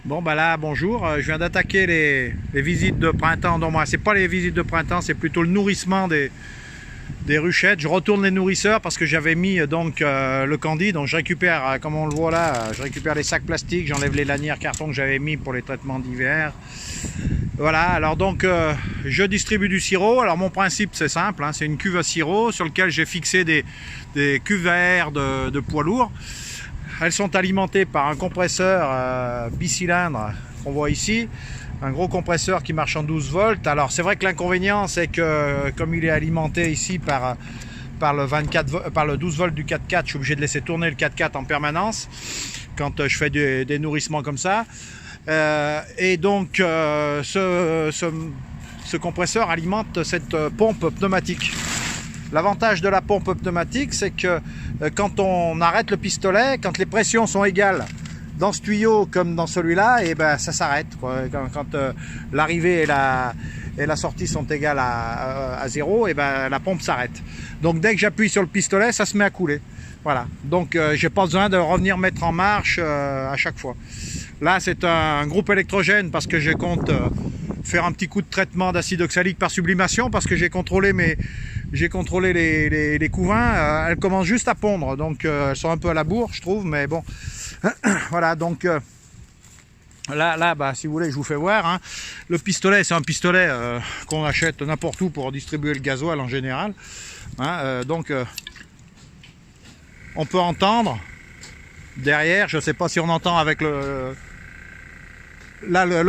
Bon bah là bonjour, je viens d'attaquer les visites de printemps. Non, moi c'est pas les visites de printemps, c'est plutôt le nourrissement des ruchettes. Je retourne les nourrisseurs parce que j'avais mis donc le candy, donc je récupère, comme on le voit là, je récupère les sacs plastiques, j'enlève les lanières carton que j'avais mis pour les traitements d'hiver. Voilà, alors donc je distribue du sirop. Alors mon principe c'est simple, hein, c'est une cuve à sirop sur lequel j'ai fixé des cuvettes de poids lourds. Elles sont alimentées par un compresseur bicylindre qu'on voit ici, un gros compresseur qui marche en 12 volts. Alors c'est vrai que l'inconvénient c'est que comme il est alimenté ici par le 12 volts du 4x4, je suis obligé de laisser tourner le 4x4 en permanence quand je fais des nourrissements comme ça. Et donc ce compresseur alimente cette pompe pneumatique. L'avantage de la pompe pneumatique, c'est que quand on arrête le pistolet, quand les pressions sont égales dans ce tuyau comme dans celui-là, et ben ça s'arrête. Quand l'arrivée et la sortie sont égales à 0, et ben la pompe s'arrête. Donc dès que j'appuie sur le pistolet, ça se met à couler. Voilà. Donc j'ai pas besoin de revenir mettre en marche à chaque fois. Là c'est un groupe électrogène parce que je compte faire un petit coup de traitement d'acide oxalique par sublimation parce que j'ai contrôlé les couvains. Elles commencent juste à pondre, donc elles sont un peu à la bourre je trouve, mais bon. Voilà, donc là bah, si vous voulez je vous fais voir, hein. Le pistolet c'est un pistolet qu'on achète n'importe où pour distribuer le gasoil en général, hein. Donc on peut entendre derrière, je sais pas si on entend avec le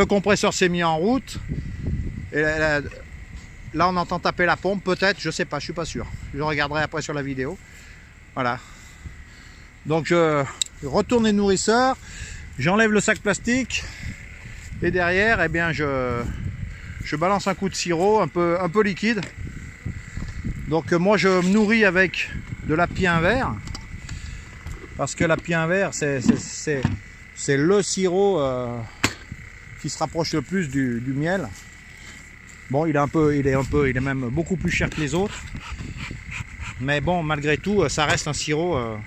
compresseur s'est mis en route et là on entend taper la pompe, peut-être, je sais pas, je suis pas sûr, je regarderai après sur la vidéo. Voilà, donc je retourne les nourrisseurs, j'enlève le sac plastique et derrière eh bien je balance un coup de sirop un peu liquide. Donc moi je me nourris avec de l'apien vert parce que l'apien vert c'est le sirop qui se rapproche le plus du miel. Bon, il est même beaucoup plus cher que les autres, mais bon, malgré tout, ça reste un sirop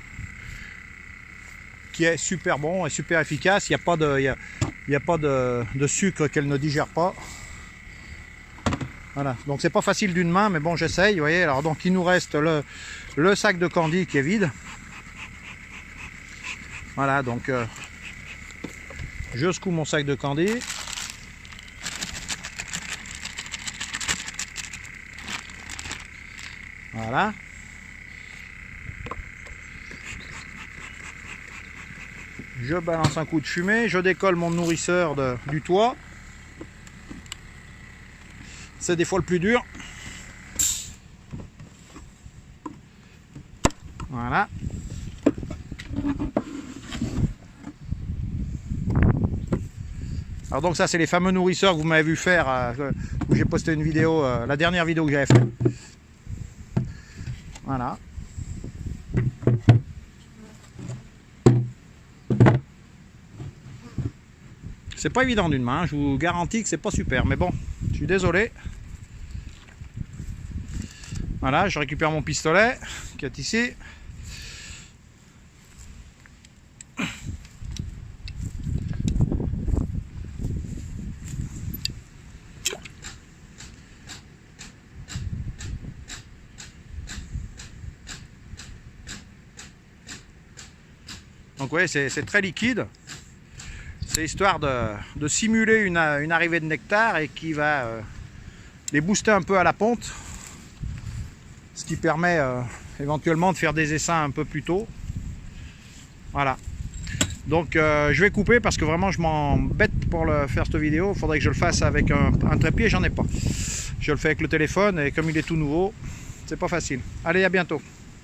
qui est super bon et super efficace. Il n'y a pas de sucre qu'elle ne digère pas. Voilà, donc c'est pas facile d'une main, mais bon, j'essaye. Vous voyez, alors donc il nous reste le sac de candy qui est vide. Voilà, donc je secoue mon sac de candy. Voilà. Je balance un coup de fumée, je décolle mon nourrisseur du toit. C'est des fois le plus dur. Voilà. Alors donc ça c'est les fameux nourrisseurs que vous m'avez vu faire, où j'ai posté une vidéo, la dernière vidéo que j'avais faite. Voilà. C'est pas évident d'une main, je vous garantis que c'est pas super, mais bon, je suis désolé. Voilà, je récupère mon pistolet qui est ici. Donc vous voyez, c'est très liquide. C'est histoire de simuler une arrivée de nectar et qui va les booster un peu à la ponte. Ce qui permet éventuellement de faire des essaims un peu plus tôt. Voilà. Donc je vais couper parce que vraiment je m'embête pour faire cette vidéo. Il faudrait que je le fasse avec un trépied, j'en ai pas. Je le fais avec le téléphone et comme il est tout nouveau, c'est pas facile. Allez, à bientôt.